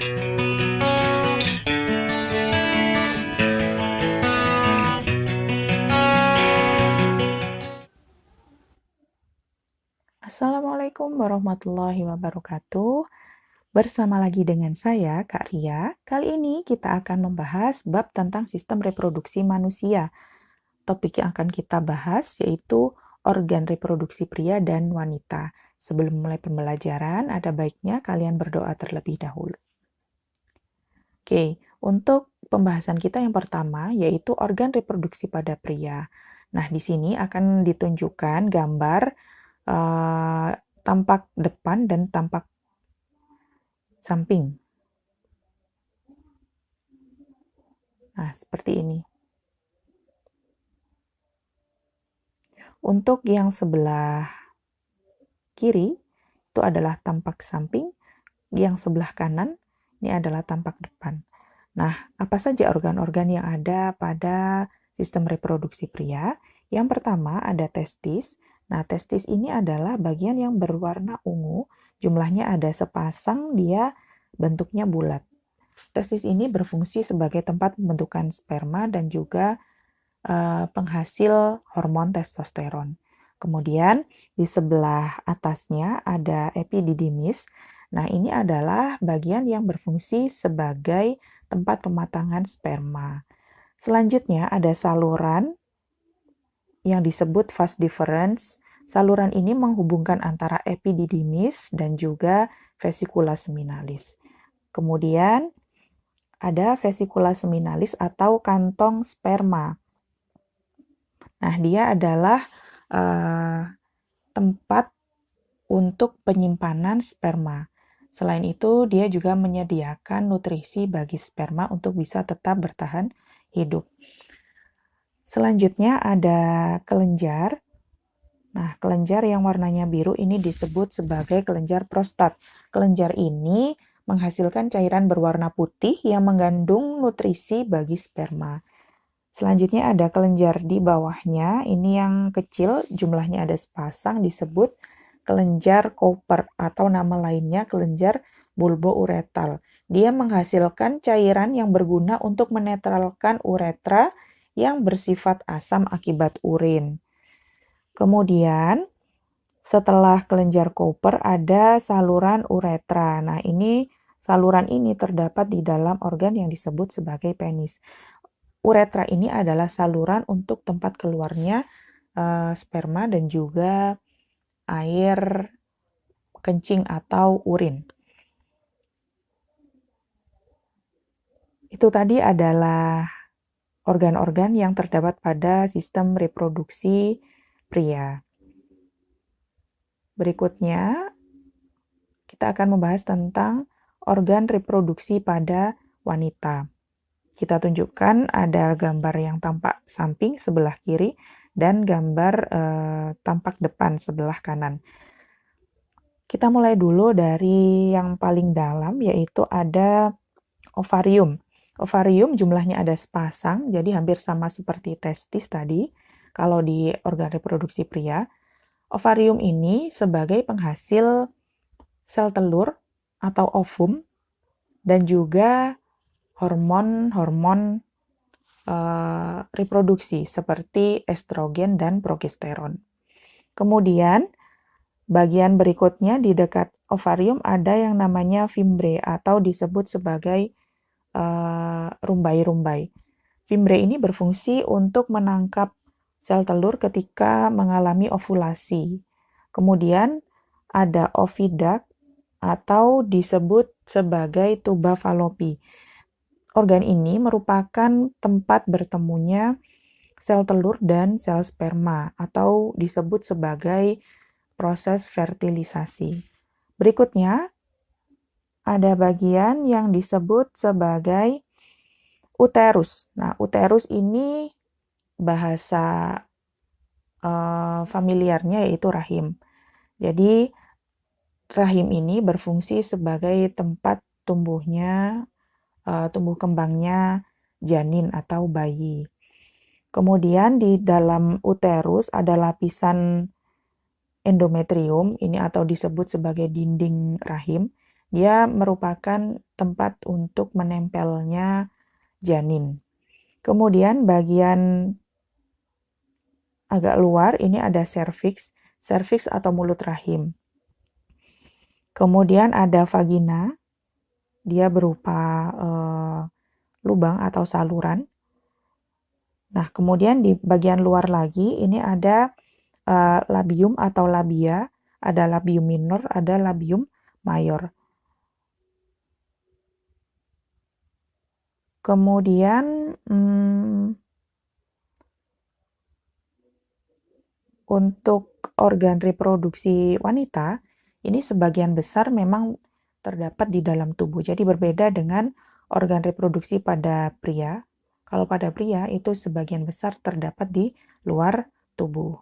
Assalamualaikum warahmatullahi wabarakatuh. Bersama lagi dengan saya, Kak Ria. Kali ini kita akan membahas bab tentang sistem reproduksi manusia. Topik yang akan kita bahas yaitu organ reproduksi pria dan wanita. Sebelum mulai pembelajaran, ada baiknya kalian berdoa terlebih dahulu. Oke, untuk pembahasan kita yang pertama yaitu organ reproduksi pada pria. Nah, di sini akan ditunjukkan gambar tampak depan dan tampak samping. Nah, seperti ini. Untuk yang sebelah kiri, itu adalah tampak samping. Yang sebelah kanan, ini adalah tampak depan. Nah, apa saja organ-organ yang ada pada sistem reproduksi pria? Yang pertama ada testis. Nah, testis ini adalah bagian yang berwarna ungu. Jumlahnya ada sepasang, dia bentuknya bulat. Testis ini berfungsi sebagai tempat pembentukan sperma dan juga penghasil hormon testosteron. Kemudian di sebelah atasnya ada epididymis. Nah, ini adalah bagian yang berfungsi sebagai tempat pematangan sperma. Selanjutnya ada saluran yang disebut vas deferens. Saluran ini menghubungkan antara epididymis dan juga vesicula seminalis. Kemudian ada vesicula seminalis atau kantong sperma. Nah, dia adalah tempat untuk penyimpanan sperma. Selain itu, dia juga menyediakan nutrisi bagi sperma untuk bisa tetap bertahan hidup. Selanjutnya ada kelenjar. Nah, kelenjar yang warnanya biru ini disebut sebagai kelenjar prostat. Kelenjar ini menghasilkan cairan berwarna putih yang mengandung nutrisi bagi sperma. Selanjutnya ada kelenjar di bawahnya, ini yang kecil, jumlahnya ada sepasang, disebut kelenjar Cooper atau nama lainnya kelenjar bulbouretal. Dia menghasilkan cairan yang berguna untuk menetralkan uretra yang bersifat asam akibat urin. Kemudian, setelah kelenjar Cooper ada saluran uretra. Nah, saluran ini terdapat di dalam organ yang disebut sebagai penis. Uretra ini adalah saluran untuk tempat keluarnya sperma dan juga air kencing atau urin. Itu tadi adalah organ-organ yang terdapat pada sistem reproduksi pria. Berikutnya, kita akan membahas tentang organ reproduksi pada wanita. Kita tunjukkan ada gambar yang tampak samping sebelah kiri dan gambar tampak depan sebelah kanan. Kita mulai dulu dari yang paling dalam, yaitu ada ovarium. Ovarium jumlahnya ada sepasang, jadi hampir sama seperti testis tadi, kalau di organ reproduksi pria. Ovarium ini sebagai penghasil sel telur atau ovum, dan juga hormon-hormon reproduksi seperti estrogen dan progesteron. Kemudian, bagian berikutnya di dekat ovarium ada yang namanya fimbre atau disebut sebagai rumbai-rumbai. Fimbre ini berfungsi untuk menangkap sel telur ketika mengalami ovulasi. Kemudian ada oviduct atau disebut sebagai tuba Fallopi. Organ ini merupakan tempat bertemunya sel telur dan sel sperma atau disebut sebagai proses fertilisasi. Berikutnya, ada bagian yang disebut sebagai uterus. Nah, uterus ini bahasa familiarnya yaitu rahim. Jadi, rahim ini berfungsi sebagai tempat tumbuh kembangnya janin atau bayi. Kemudian di dalam uterus ada lapisan endometrium, ini atau disebut sebagai dinding rahim. Dia merupakan tempat untuk menempelnya janin. Kemudian bagian agak luar ini ada serviks atau mulut rahim. Kemudian ada vagina, dia berupa lubang atau saluran. Nah, kemudian di bagian luar lagi ini ada labium atau labia, ada labium minor, ada labium mayor. Kemudian untuk organ reproduksi wanita, ini sebagian besar memang terdapat di dalam tubuh. Jadi berbeda dengan organ reproduksi pada pria. Kalau pada pria itu sebagian besar terdapat di luar tubuh.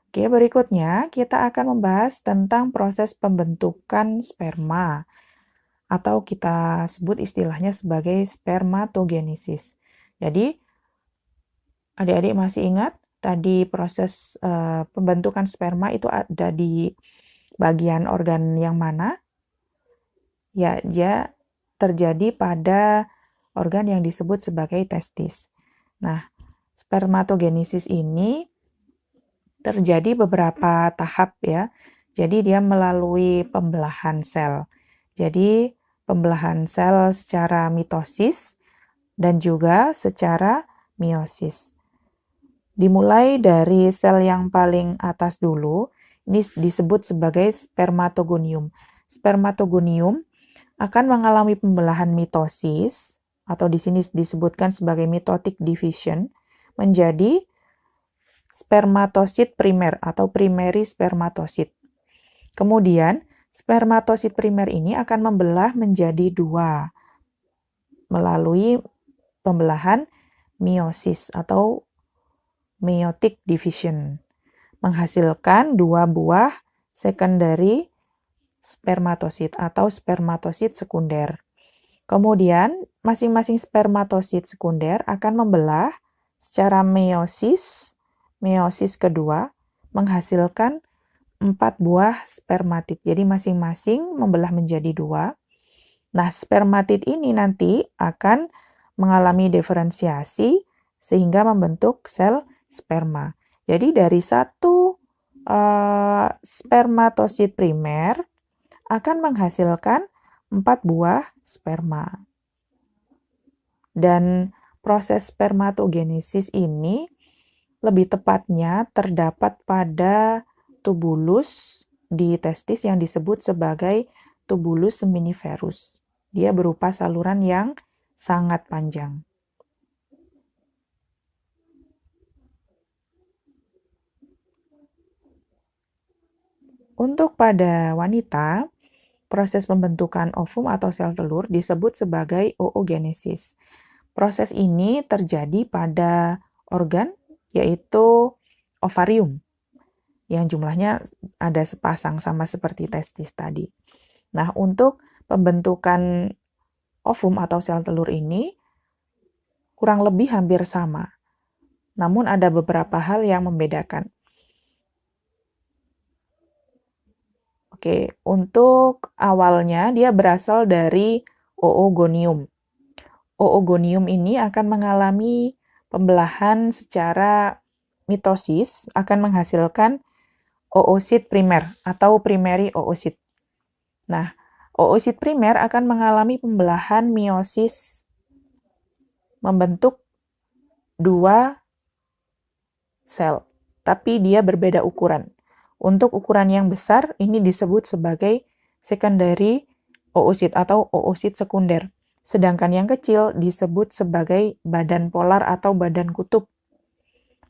Oke, berikutnya kita akan membahas tentang proses pembentukan sperma atau kita sebut istilahnya sebagai spermatogenesis. Jadi, adik-adik masih ingat tadi proses pembentukan sperma itu ada di bagian organ yang mana? Ya, dia terjadi pada organ yang disebut sebagai testis. Nah, spermatogenesis ini terjadi beberapa tahap ya. Jadi dia melalui pembelahan sel. Jadi pembelahan sel secara mitosis dan juga secara meiosis. Dimulai dari sel yang paling atas dulu, ini disebut sebagai spermatogonium. Spermatogonium akan mengalami pembelahan mitosis, atau di sini disebutkan sebagai mitotic division, menjadi spermatosit primer atau primary spermatosit. Kemudian, spermatosit primer ini akan membelah menjadi dua melalui pembelahan meiosis atau meiotic division, menghasilkan dua buah secondary spermatosit atau spermatosit sekunder. Kemudian, masing-masing spermatosit sekunder akan membelah secara meiosis kedua menghasilkan 4 buah spermatid. Jadi masing-masing membelah menjadi 2. Nah, spermatid ini nanti akan mengalami diferensiasi sehingga membentuk sel sperma. Jadi dari satu spermatosit primer akan menghasilkan 4 buah sperma. Dan proses spermatogenesis ini lebih tepatnya terdapat pada tubulus di testis yang disebut sebagai tubulus seminiferus. Dia berupa saluran yang sangat panjang. Untuk pada wanita, proses pembentukan ovum atau sel telur disebut sebagai oogenesis. Proses ini terjadi pada organ yaitu ovarium, yang jumlahnya ada sepasang sama seperti testis tadi. Nah, untuk pembentukan ovum atau sel telur ini kurang lebih hampir sama. Namun ada beberapa hal yang membedakan. Oke, untuk awalnya dia berasal dari oogonium. Oogonium ini akan mengalami pembelahan secara mitosis, akan menghasilkan oosit primer atau primary oosit. Nah, oosit primer akan mengalami pembelahan meiosis membentuk 2 sel, tapi dia berbeda ukuran. Untuk ukuran yang besar, ini disebut sebagai secondary oosit atau oosit sekunder. Sedangkan yang kecil disebut sebagai badan polar atau badan kutub.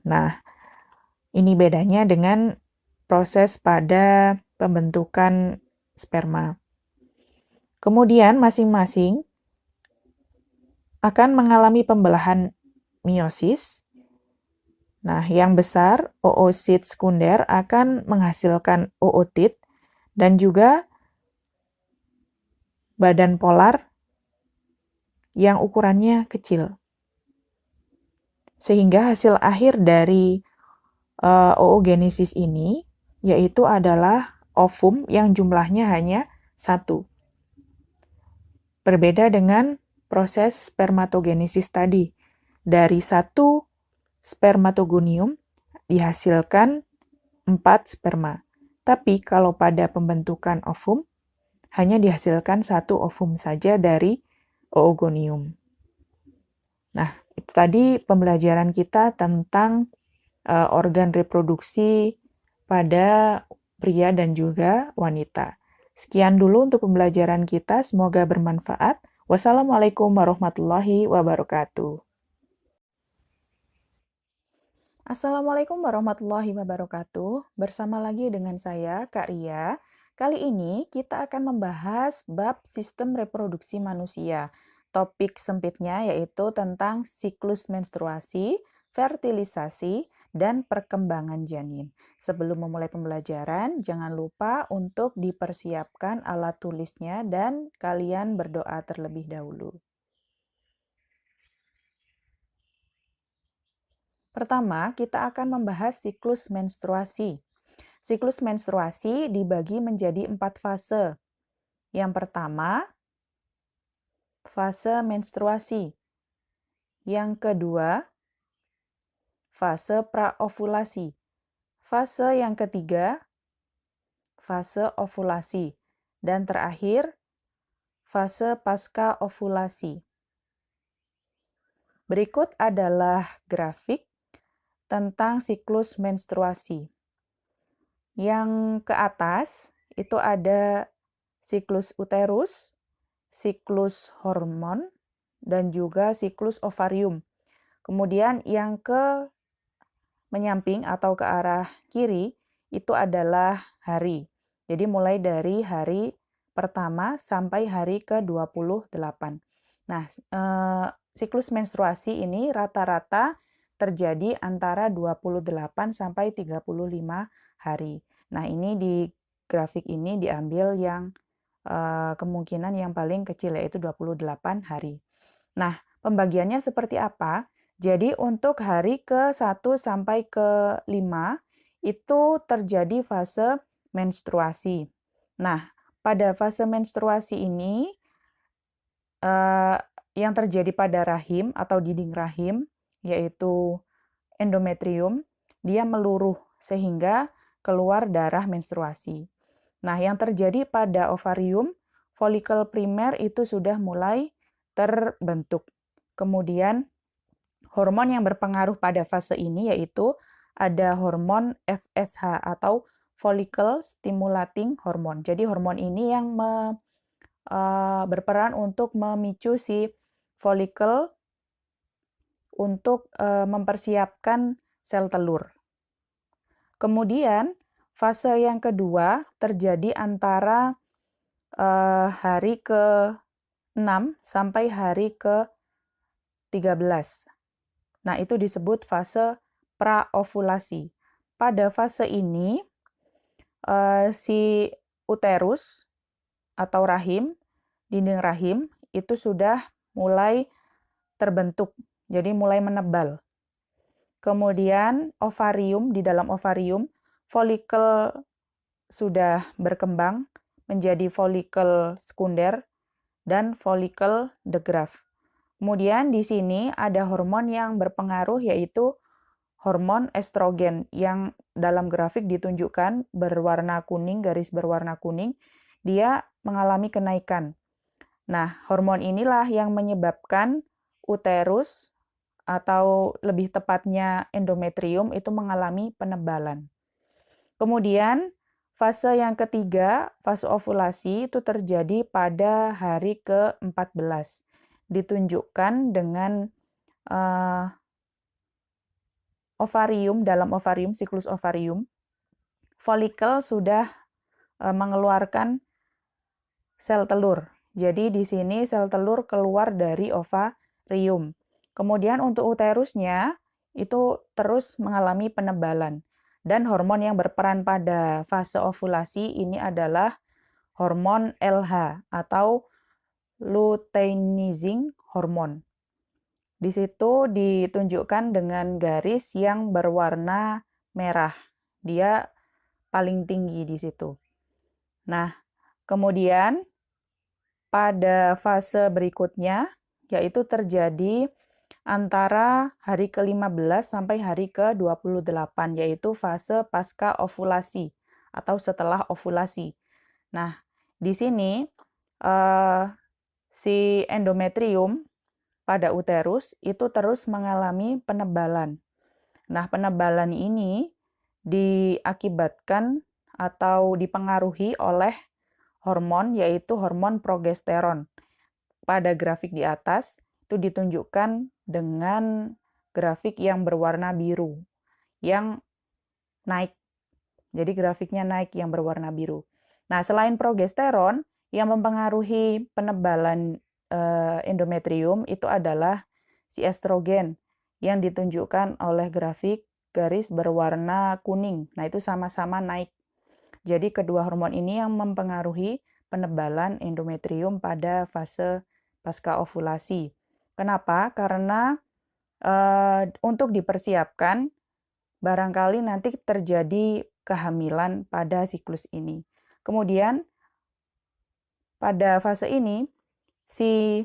Nah, ini bedanya dengan proses pada pembentukan sperma. Kemudian masing-masing akan mengalami pembelahan meiosis. Nah, yang besar, oosit sekunder akan menghasilkan ootit dan juga badan polar yang ukurannya kecil. Sehingga hasil akhir dari oogenesis ini yaitu adalah ovum yang jumlahnya hanya 1. Berbeda dengan proses spermatogenesis tadi. Dari satu spermatogonium dihasilkan 4 sperma. Tapi kalau pada pembentukan ovum, hanya dihasilkan 1 ovum saja dari oogonium. Nah, itu tadi pembelajaran kita tentang organ reproduksi pada pria dan juga wanita. Sekian dulu untuk pembelajaran kita, semoga bermanfaat. Wassalamualaikum warahmatullahi wabarakatuh. Assalamualaikum warahmatullahi wabarakatuh. Bersama lagi dengan saya, Kak Ria. Kali ini kita akan membahas bab sistem reproduksi manusia. Topik sempitnya yaitu tentang siklus menstruasi, fertilisasi, dan perkembangan janin. Sebelum memulai pembelajaran, jangan lupa untuk dipersiapkan alat tulisnya dan kalian berdoa terlebih dahulu. Pertama, kita akan membahas siklus menstruasi. Siklus menstruasi dibagi menjadi 4 fase. Yang pertama, fase menstruasi. Yang kedua, fase praovulasi. Fase yang ketiga, fase ovulasi. Dan terakhir, fase pasca ovulasi. Berikut adalah grafik tentang siklus menstruasi. Yang ke atas itu ada siklus uterus, siklus hormon, dan juga siklus ovarium. Kemudian yang ke menyamping atau ke arah kiri itu adalah hari. Jadi mulai dari hari pertama sampai hari ke-28. Nah, siklus menstruasi ini rata-rata terjadi antara 28 sampai 35 hari. Nah, ini di grafik ini diambil yang kemungkinan yang paling kecil yaitu 28 hari. Nah, pembagiannya seperti apa? Jadi untuk hari ke-1 sampai ke-5 itu terjadi fase menstruasi. Nah, pada fase menstruasi ini yang terjadi pada rahim atau dinding rahim yaitu endometrium, dia meluruh sehingga keluar darah menstruasi. Nah, yang terjadi pada ovarium, folikel primer itu sudah mulai terbentuk. Kemudian hormon yang berpengaruh pada fase ini yaitu ada hormon FSH atau follicle stimulating hormone. Jadi hormon ini yang berperan untuk memicu si folikel untuk mempersiapkan sel telur. Kemudian fase yang kedua terjadi antara hari ke-6 sampai hari ke-13. Nah, itu disebut fase praovulasi. Pada fase ini, si uterus atau rahim, dinding rahim, itu sudah mulai terbentuk, jadi mulai menebal. Kemudian ovarium, di dalam ovarium, folikel sudah berkembang menjadi folikel sekunder dan folikel de Graaff. Kemudian di sini ada hormon yang berpengaruh yaitu hormon estrogen yang dalam grafik ditunjukkan berwarna kuning, garis berwarna kuning, dia mengalami kenaikan. Nah, hormon inilah yang menyebabkan uterus atau lebih tepatnya endometrium itu mengalami penebalan. Kemudian fase yang ketiga, fase ovulasi itu terjadi pada hari ke-14. Ditunjukkan dengan ovarium, dalam ovarium, siklus ovarium, folikel sudah mengeluarkan sel telur. Jadi di sini sel telur keluar dari ovarium. Kemudian untuk uterusnya itu terus mengalami penebalan. Dan hormon yang berperan pada fase ovulasi ini adalah hormon LH atau luteinizing hormone. Di situ ditunjukkan dengan garis yang berwarna merah. Dia paling tinggi di situ. Nah, kemudian pada fase berikutnya, yaitu terjadi antara hari ke-15 sampai hari ke-28, yaitu fase pasca ovulasi atau setelah ovulasi. Nah, di sini si endometrium pada uterus itu terus mengalami penebalan. Nah, penebalan ini diakibatkan atau dipengaruhi oleh hormon, yaitu hormon progesteron. Pada grafik di atas itu ditunjukkan dengan grafik yang berwarna biru, yang naik. Jadi grafiknya naik yang berwarna biru. Nah, selain progesteron, yang mempengaruhi penebalan endometrium itu adalah si estrogen yang ditunjukkan oleh grafik garis berwarna kuning. Nah, itu sama-sama naik. Jadi kedua hormon ini yang mempengaruhi penebalan endometrium pada fase pasca ovulasi. Kenapa? Karena untuk dipersiapkan barangkali nanti terjadi kehamilan pada siklus ini. Kemudian pada fase ini si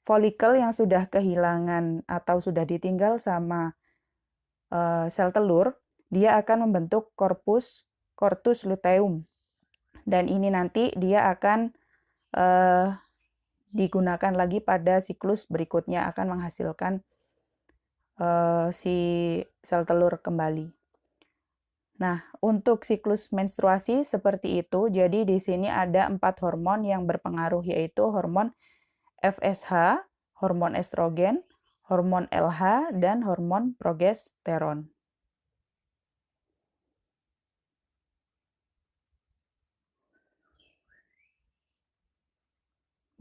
folikel yang sudah kehilangan atau sudah ditinggal sama sel telur, dia akan membentuk corpus luteum. Dan ini nanti dia akan digunakan lagi pada siklus berikutnya, akan menghasilkan si sel telur kembali. Nah, untuk siklus menstruasi seperti itu, jadi di sini ada 4 hormon yang berpengaruh, yaitu hormon FSH, hormon estrogen, hormon LH, dan hormon progesteron.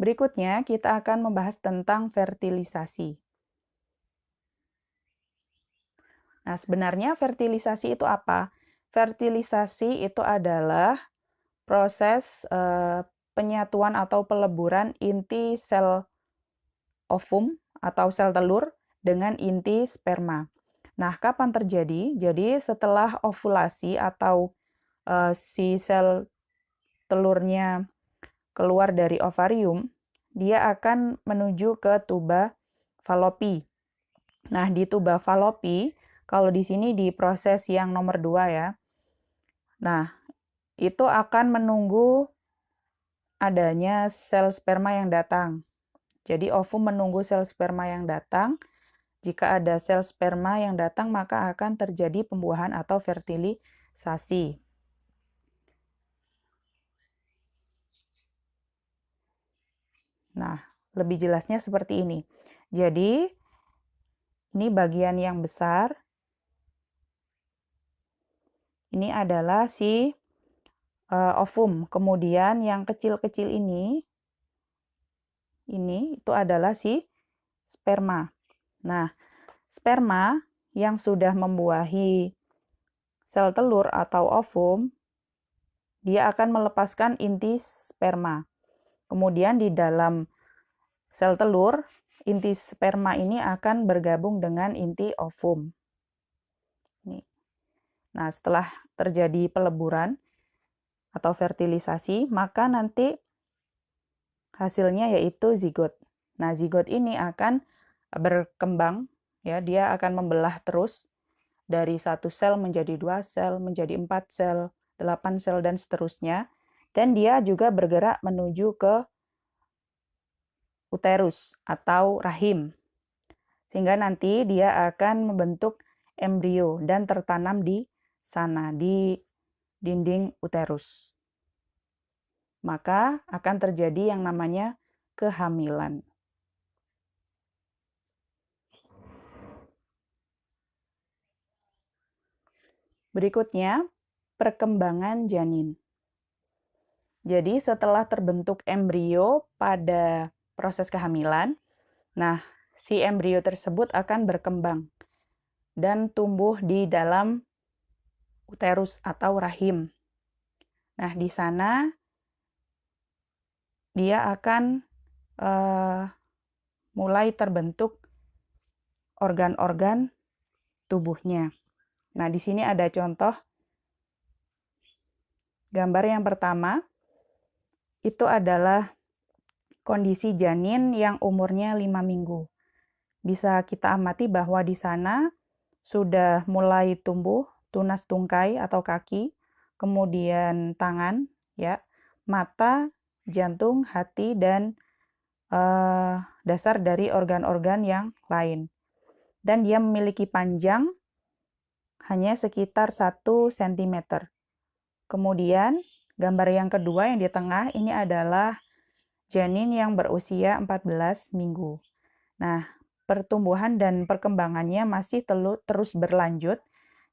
Berikutnya, kita akan membahas tentang fertilisasi. Nah, sebenarnya fertilisasi itu apa? Fertilisasi itu adalah proses penyatuan atau peleburan inti sel ovum atau sel telur dengan inti sperma. Nah, kapan terjadi? Jadi setelah ovulasi atau si sel telurnya keluar dari ovarium, dia akan menuju ke tuba falopi. Nah, di tuba falopi, kalau di sini di proses yang nomor 2 ya. Nah, itu akan menunggu adanya sel sperma yang datang. Jadi ovum menunggu sel sperma yang datang. Jika ada sel sperma yang datang, maka akan terjadi pembuahan atau fertilisasi. Nah, lebih jelasnya seperti ini. Jadi, ini bagian yang besar. Ini adalah si ovum. Kemudian yang kecil-kecil ini itu adalah si sperma. Nah, sperma yang sudah membuahi sel telur atau ovum, dia akan melepaskan inti sperma. Kemudian di dalam sel telur, inti sperma ini akan bergabung dengan inti ovum. Nah, setelah terjadi peleburan atau fertilisasi, maka nanti hasilnya yaitu zigot. Nah, zigot ini akan berkembang, ya, dia akan membelah terus dari 1 sel menjadi 2 sel, menjadi 4 sel, 8 sel, dan seterusnya. Dan dia juga bergerak menuju ke uterus atau rahim. Sehingga nanti dia akan membentuk embrio dan tertanam di sana, di dinding uterus. Maka akan terjadi yang namanya kehamilan. Berikutnya, perkembangan janin. Jadi setelah terbentuk embrio pada proses kehamilan, nah si embrio tersebut akan berkembang dan tumbuh di dalam uterus atau rahim. Nah, di sana dia akan mulai terbentuk organ-organ tubuhnya. Nah, di sini ada contoh gambar yang pertama. Itu adalah kondisi janin yang umurnya 5 minggu. Bisa kita amati bahwa di sana sudah mulai tumbuh tunas tungkai atau kaki, kemudian tangan, ya, mata, jantung, hati, dan dasar dari organ-organ yang lain. Dan dia memiliki panjang hanya sekitar 1 cm. Kemudian, gambar yang kedua yang di tengah ini adalah janin yang berusia 14 minggu. Nah, pertumbuhan dan perkembangannya masih terus berlanjut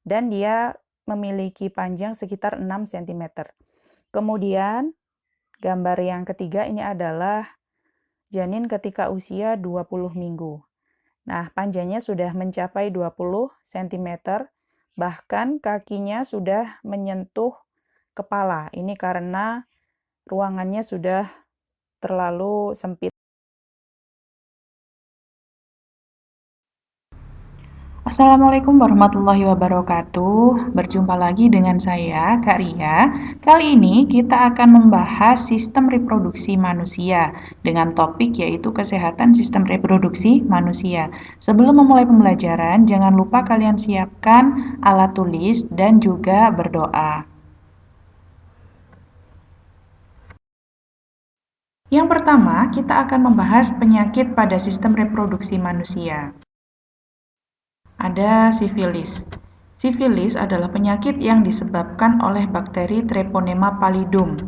dan dia memiliki panjang sekitar 6 cm. Kemudian, gambar yang ketiga ini adalah janin ketika usia 20 minggu. Nah, panjangnya sudah mencapai 20 cm, bahkan kakinya sudah menyentuh kepala. Ini karena ruangannya sudah terlalu sempit. Assalamualaikum warahmatullahi wabarakatuh. Berjumpa lagi dengan saya, Kak Ria. Kali ini kita akan membahas sistem reproduksi manusia dengan topik yaitu kesehatan sistem reproduksi manusia. Sebelum memulai pembelajaran, jangan lupa kalian siapkan alat tulis dan juga berdoa. Yang pertama, kita akan membahas penyakit pada sistem reproduksi manusia. Ada sifilis. Sifilis adalah penyakit yang disebabkan oleh bakteri Treponema pallidum.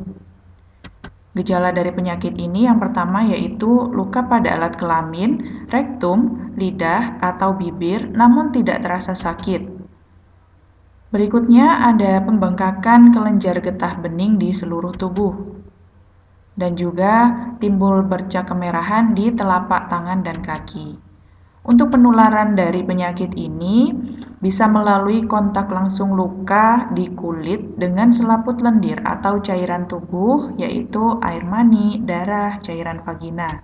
Gejala dari penyakit ini yang pertama yaitu luka pada alat kelamin, rektum, lidah, atau bibir namun tidak terasa sakit. Berikutnya ada pembengkakan kelenjar getah bening di seluruh tubuh. Dan juga timbul bercak kemerahan di telapak tangan dan kaki. Untuk penularan dari penyakit ini bisa melalui kontak langsung luka di kulit dengan selaput lendir atau cairan tubuh, yaitu air mani, darah, cairan vagina.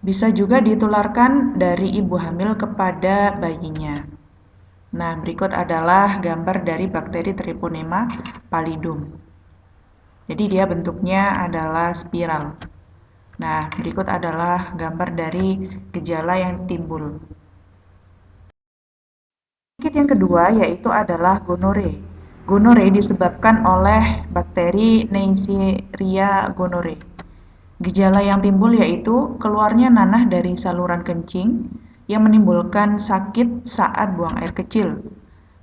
Bisa juga ditularkan dari ibu hamil kepada bayinya. Nah, berikut adalah gambar dari bakteri Treponema pallidum. Jadi dia bentuknya adalah spiral. Nah, berikut adalah gambar dari gejala yang timbul. Penyakit yang kedua yaitu adalah gonore. Gonore disebabkan oleh bakteri Neisseria gonorrhoeae. Gejala yang timbul yaitu keluarnya nanah dari saluran kencing yang menimbulkan sakit saat buang air kecil.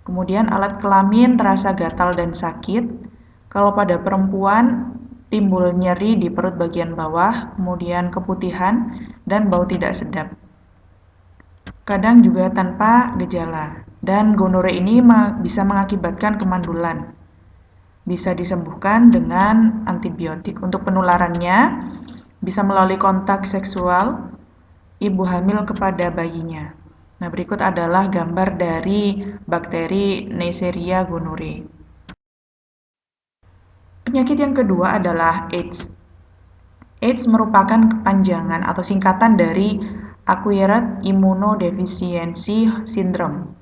Kemudian alat kelamin terasa gatal dan sakit. Kalau pada perempuan, timbul nyeri di perut bagian bawah, kemudian keputihan, dan bau tidak sedap. Kadang juga tanpa gejala, dan gonore ini bisa mengakibatkan kemandulan. Bisa disembuhkan dengan antibiotik. Untuk penularannya, bisa melalui kontak seksual ibu hamil kepada bayinya. Nah, berikut adalah gambar dari bakteri Neisseria gonorrhoeae. Penyakit yang kedua adalah AIDS. AIDS merupakan kepanjangan atau singkatan dari Acquired Immunodeficiency Syndrome.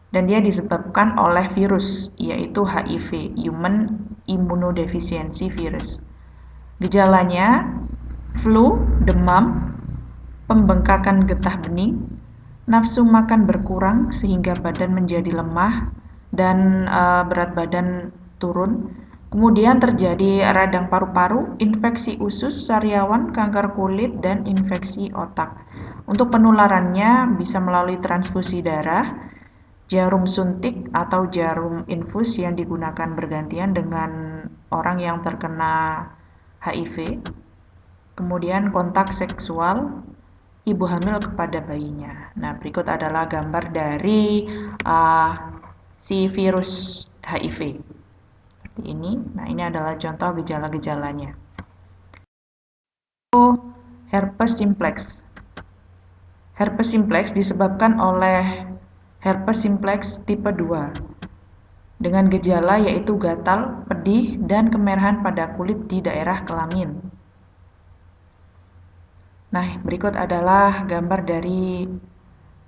Dan dia disebabkan oleh virus, yaitu HIV, Human Immunodeficiency Virus. Gejalanya flu, demam, pembengkakan getah bening, nafsu makan berkurang sehingga badan menjadi lemah dan berat badan turun. Kemudian terjadi radang paru-paru, infeksi usus, sariawan, kanker kulit, dan infeksi otak. Untuk penularannya bisa melalui transfusi darah, jarum suntik atau jarum infus yang digunakan bergantian dengan orang yang terkena HIV. Kemudian kontak seksual ibu hamil kepada bayinya. Nah, berikut adalah gambar dari si virus HIV. Ini. Nah, ini adalah contoh gejala-gejalanya. Herpes simplex. Herpes simplex disebabkan oleh herpes simplex tipe 2 dengan gejala yaitu gatal, pedih, dan kemerahan pada kulit di daerah kelamin. Nah, berikut adalah gambar dari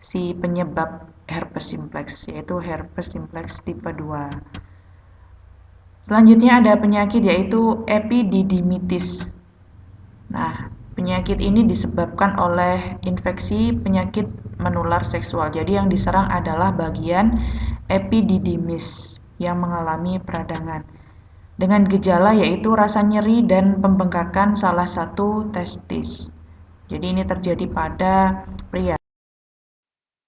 si penyebab herpes simplex, yaitu herpes simplex tipe 2. Selanjutnya ada penyakit yaitu epididymitis. Nah, penyakit ini disebabkan oleh infeksi penyakit menular seksual. Jadi yang diserang adalah bagian epididymis yang mengalami peradangan. Dengan gejala yaitu rasa nyeri dan pembengkakan salah satu testis. Jadi ini terjadi pada pria.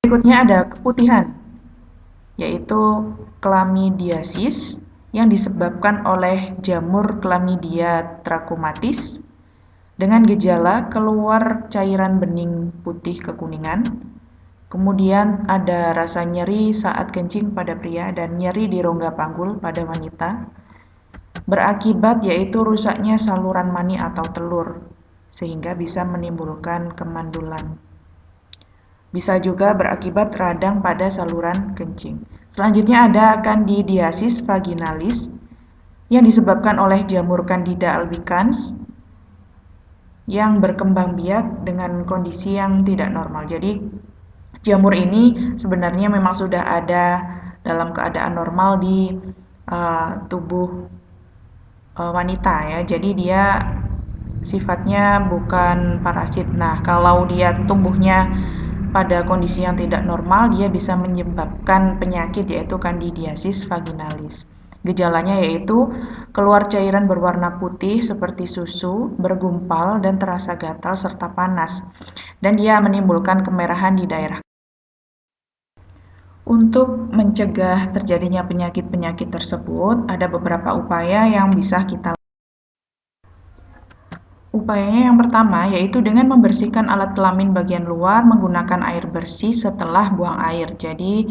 Berikutnya ada keputihan, yaitu chlamydiasis yang disebabkan oleh jamur Chlamydia trachomatis dengan gejala keluar cairan bening putih kekuningan. Kemudian ada rasa nyeri saat kencing pada pria dan nyeri di rongga panggul pada wanita. Berakibat yaitu rusaknya saluran mani atau telur, sehingga bisa menimbulkan kemandulan. Bisa juga berakibat radang pada saluran kencing. Selanjutnya ada candidiasis vaginalis yang disebabkan oleh jamur Candida albicans yang berkembang biak dengan kondisi yang tidak normal. Jadi jamur ini sebenarnya memang sudah ada dalam keadaan normal di tubuh wanita ya. Jadi dia sifatnya bukan parasit. Nah, kalau dia tumbuhnya pada kondisi yang tidak normal, dia bisa menyebabkan penyakit yaitu candidiasis vaginalis. Gejalanya yaitu keluar cairan berwarna putih seperti susu, bergumpal dan terasa gatal serta panas. Dan dia menimbulkan kemerahan di daerah. Untuk mencegah terjadinya penyakit-penyakit tersebut, ada beberapa upaya yang bisa kita lakukan. Upayanya yang pertama yaitu dengan membersihkan alat kelamin bagian luar menggunakan air bersih setelah buang air. Jadi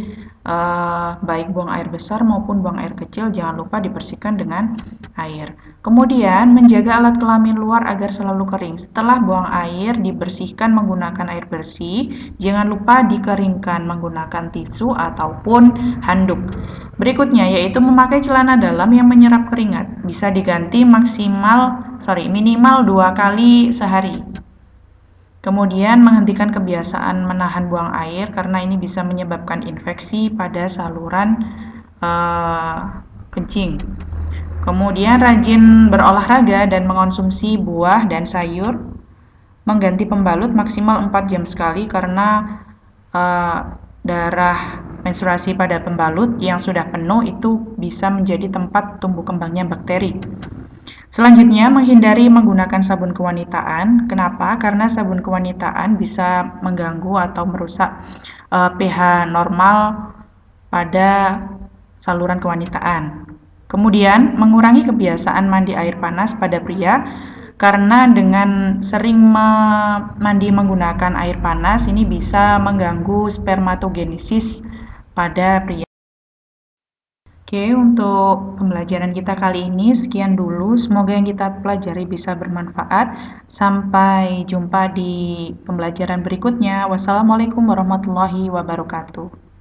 baik buang air besar maupun buang air kecil jangan lupa dibersihkan dengan air. Kemudian menjaga alat kelamin luar agar selalu kering. Setelah buang air dibersihkan menggunakan air bersih. Jangan lupa dikeringkan menggunakan tisu ataupun handuk. Berikutnya yaitu memakai celana dalam yang menyerap keringat. Bisa diganti minimal 2 kali sehari. Kemudian menghentikan kebiasaan menahan buang air karena ini bisa menyebabkan infeksi pada saluran kencing. Kemudian rajin berolahraga dan mengonsumsi buah dan sayur. Mengganti pembalut maksimal 4 jam sekali karena darah menstruasi pada pembalut yang sudah penuh itu bisa menjadi tempat tumbuh kembangnya bakteri. Selanjutnya, menghindari menggunakan sabun kewanitaan. Kenapa? Karena sabun kewanitaan bisa mengganggu atau merusak pH normal pada saluran kewanitaan. Kemudian, mengurangi kebiasaan mandi air panas pada pria karena dengan sering mandi menggunakan air panas ini bisa mengganggu spermatogenesis pada pria. Oke, untuk pembelajaran kita kali ini sekian dulu. Semoga yang kita pelajari bisa bermanfaat. Sampai jumpa di pembelajaran berikutnya. Wassalamualaikum warahmatullahi wabarakatuh.